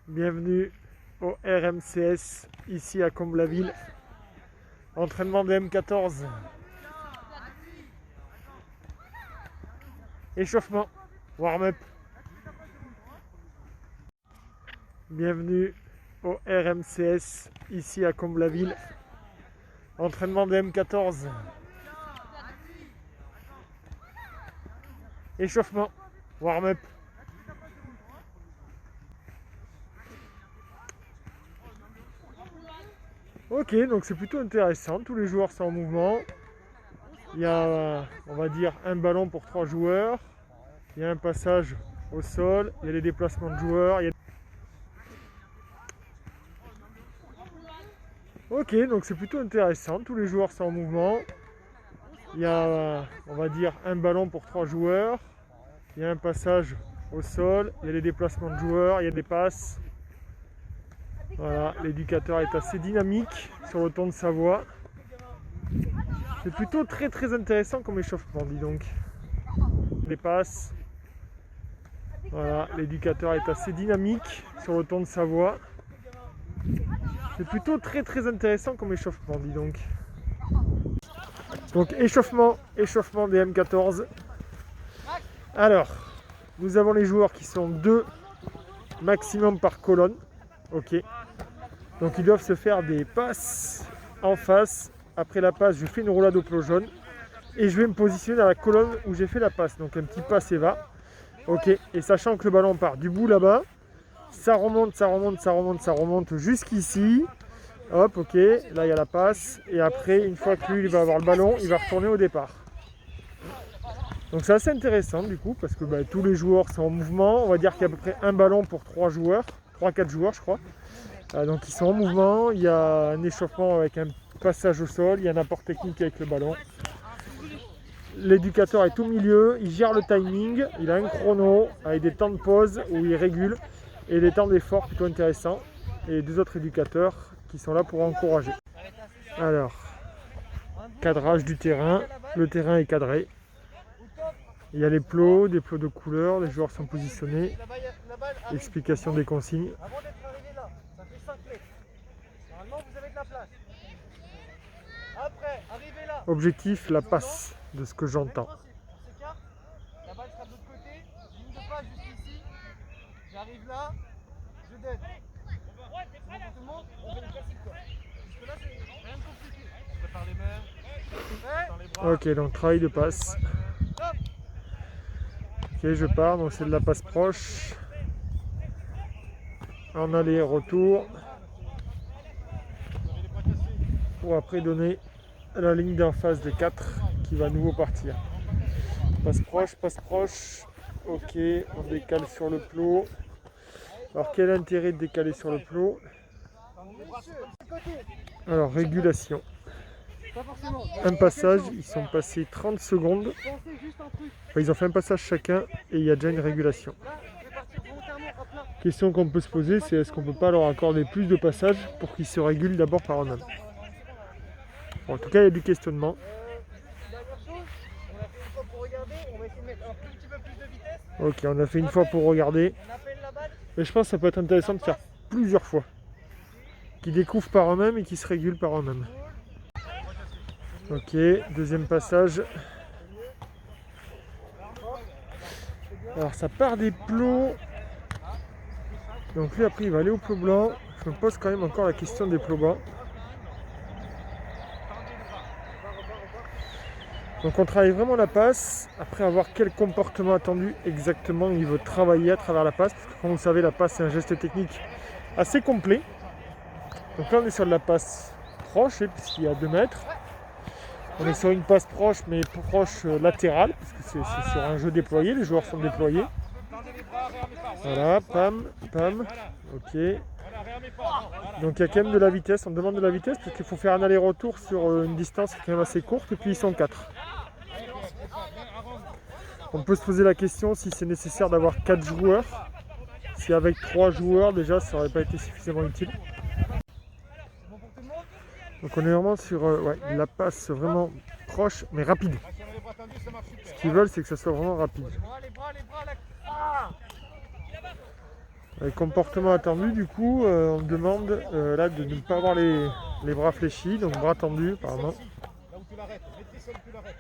Bienvenue au RMCS, ici à Comble-la-Ville. Entraînement de M14. Échauffement, warm-up. Bienvenue au RMCS, ici à Comble-la-Ville. Entraînement de M14. Échauffement, warm-up. Ok, donc c'est plutôt intéressant, tous les joueurs sont en mouvement. Il y a, on va dire, un ballon pour 3 joueurs. Il y a un passage au sol, il y a les déplacements de joueurs. Ok, donc c'est plutôt intéressant, tous les joueurs sont en mouvement. Il y a, on va dire, un ballon pour 3 joueurs. Il y a un passage au sol, il y a les déplacements de joueurs, il y a des passes. Voilà, l'éducateur est assez dynamique sur le ton de sa voix. C'est plutôt très intéressant comme échauffement, dis donc. Des passes. Voilà, l'éducateur est assez dynamique sur le ton de sa voix. C'est plutôt très intéressant comme échauffement, dis donc. Donc échauffement des M14. Alors, nous avons les joueurs qui sont 2 maximum par colonne. Ok. Donc ils doivent se faire des passes en face. Après la passe, je fais une roulade au plot jaune. Et je vais me positionner dans la colonne où j'ai fait la passe. Donc un petit passe et va. Ok. Et sachant que le ballon part du bout là-bas, ça remonte jusqu'ici. Hop, ok. Là, il y a la passe. Et après, une fois que lui il va avoir le ballon, il va retourner au départ. Donc c'est assez intéressant du coup, parce que tous les joueurs sont en mouvement. On va dire qu'il y a à peu près un ballon pour 3 joueurs. 3-4 joueurs, je crois. Donc ils sont en mouvement. Il y a un échauffement avec un passage au sol. Il y a un apport technique avec le ballon. L'éducateur est au milieu, il gère le timing, il a un chrono avec des temps de pause où il régule et des temps d'effort plutôt intéressants. Et 2 autres éducateurs qui sont là pour encourager. Alors, cadrage du terrain, le terrain est cadré. Il y a les plots, des plots de couleur, les joueurs sont positionnés. Explication des consignes. Avant d'être arrivé là, ça fait 5 mètres. Normalement, vous avez de la place. Après, arrivez là. Objectif, la passe, de ce que j'entends. On s'écarte, la balle sera de l'autre côté, ligne de passe jusqu'ici. J'arrive là, je donne. C'est bon pour tout le monde, on fait le classique quoi. Jusque là, c'est rien de compliqué. On prépare les mains, dans les bras. Ok, donc travail de passe. Ok, je pars, donc c'est de la passe proche. En aller-retour. Pour après donner la ligne d'en face de 4 qui va à nouveau partir. Passe proche. Ok, on décale sur le plot. Alors quel intérêt de décaler sur le plot? Alors régulation. Un passage, ils sont passés 30 secondes. Enfin, ils ont fait un passage chacun et il y a déjà une régulation. Question qu'on peut se poser, c'est est-ce qu'on ne peut pas leur accorder plus de passages pour qu'ils se régulent d'abord par eux-mêmes. Bon, en tout cas, il y a du questionnement. Ok, on a fait une fois pour regarder. Mais je pense que ça peut être intéressant de faire plusieurs fois. Qu'ils découvrent par eux-mêmes et qu'ils se régulent par eux-mêmes. Ok, deuxième passage. Alors ça part des plots. Donc lui après il va aller au plot blanc. Je me pose quand même encore la question des plots blancs. Donc on travaille vraiment la passe. Après avoir quel comportement attendu exactement il veut travailler à travers la passe. Parce que comme vous savez la passe c'est un geste technique assez complet. Donc là on est sur de la passe proche puisqu'il y a 2 mètres. On est sur une passe proche mais proche latérale parce que c'est sur un jeu déployé, les joueurs sont déployés. Voilà, pam. Ok. Donc il y a quand même de la vitesse, on demande de la vitesse parce qu'il faut faire un aller-retour sur une distance quand même assez courte et puis ils sont 4. On peut se poser la question si c'est nécessaire d'avoir 4 joueurs. Si avec 3 joueurs déjà ça n'aurait pas été suffisamment utile. Donc on est vraiment sur la passe vraiment proche mais rapide. Ce qu'ils veulent c'est que ça soit vraiment rapide. Le comportement attendu, du coup, on demande là de ne pas avoir les bras fléchis, donc bras tendus apparemment. Là où tu l'arrêtes, maîtrise là où tu l'arrêtes.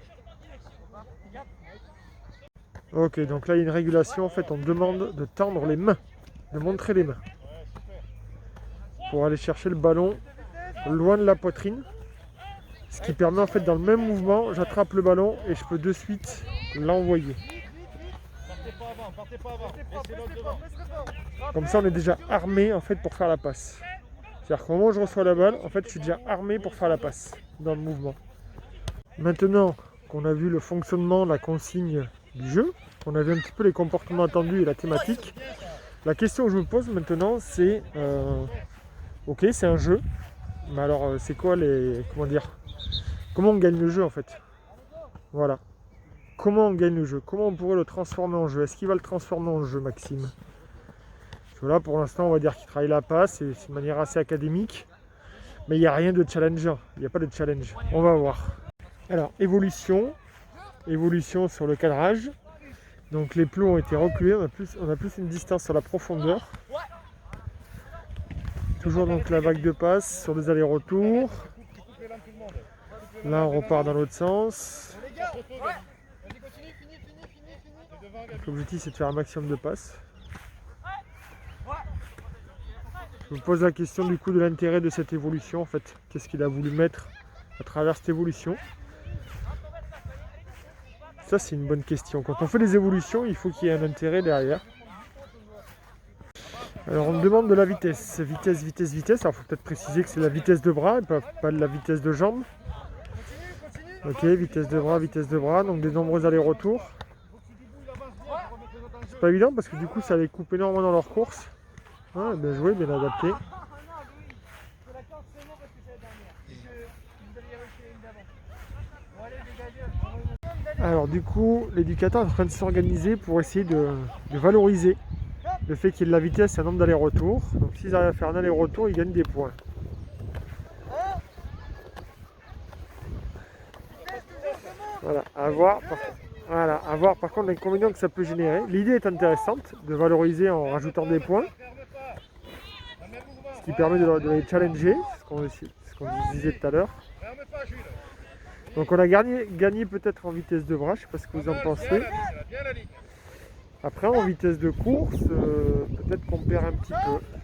Ok, donc là il y a une régulation, en fait on demande de tendre les mains, de montrer les mains. Pour aller chercher le ballon loin de la poitrine. Ce qui permet en fait dans le même mouvement, j'attrape le ballon et je peux de suite l'envoyer. Partez pas avant. Laissez l'autre devant. Comme ça on est déjà armé en fait pour faire la passe. C'est-à-dire qu'au moment où je reçois la balle, en fait je suis déjà armé pour faire la passe dans le mouvement. Maintenant qu'on a vu le fonctionnement, la consigne du jeu, qu'on a vu un petit peu les comportements attendus et la thématique, la question que je me pose maintenant c'est ok, c'est un jeu, mais alors c'est quoi les... Comment on gagne le jeu en fait? Voilà. Comment on gagne le jeu? Comment on pourrait le transformer en jeu? Est-ce qu'il va le transformer en jeu, Maxime? Parce que là, pour l'instant, on va dire qu'il travaille la passe, et c'est de manière assez académique. Mais il n'y a rien de challengeant. Il n'y a pas de challenge. On va voir. Alors, évolution. Évolution sur le cadrage. Donc les plots ont été reculés. On a plus une distance sur la profondeur. Toujours donc la vague de passe sur des allers-retours. Là, on repart dans l'autre sens. L'objectif, c'est de faire un maximum de passes. Je me pose la question du coup de l'intérêt de cette évolution en fait. Qu'est-ce qu'il a voulu mettre à travers cette évolution? Ça, c'est une bonne question. Quand on fait des évolutions, il faut qu'il y ait un intérêt derrière. Alors, on me demande de la vitesse. Vitesse, vitesse, vitesse. Alors, il faut peut-être préciser que c'est la vitesse de bras et pas de la vitesse de jambe. Ok, vitesse de bras. Donc, des nombreux allers-retours. C'est pas évident parce que du coup, ça les coupe énormément dans leur course. Ah, bien joué, bien adapté. Alors du coup, l'éducateur est en train de s'organiser pour essayer de valoriser le fait qu'il y ait de la vitesse et un nombre d'allers-retours. Donc s'ils arrivent à faire un aller-retour, ils gagnent des points. Voilà, à voir par contre l'inconvénient que ça peut générer. L'idée est intéressante de valoriser en rajoutant des points. Ce qui permet de les challenger, ce qu'on disait tout à l'heure. Donc on a gagné peut-être en vitesse de bras, je ne sais pas ce que vous en pensez. Après en vitesse de course, peut-être qu'on perd un petit peu.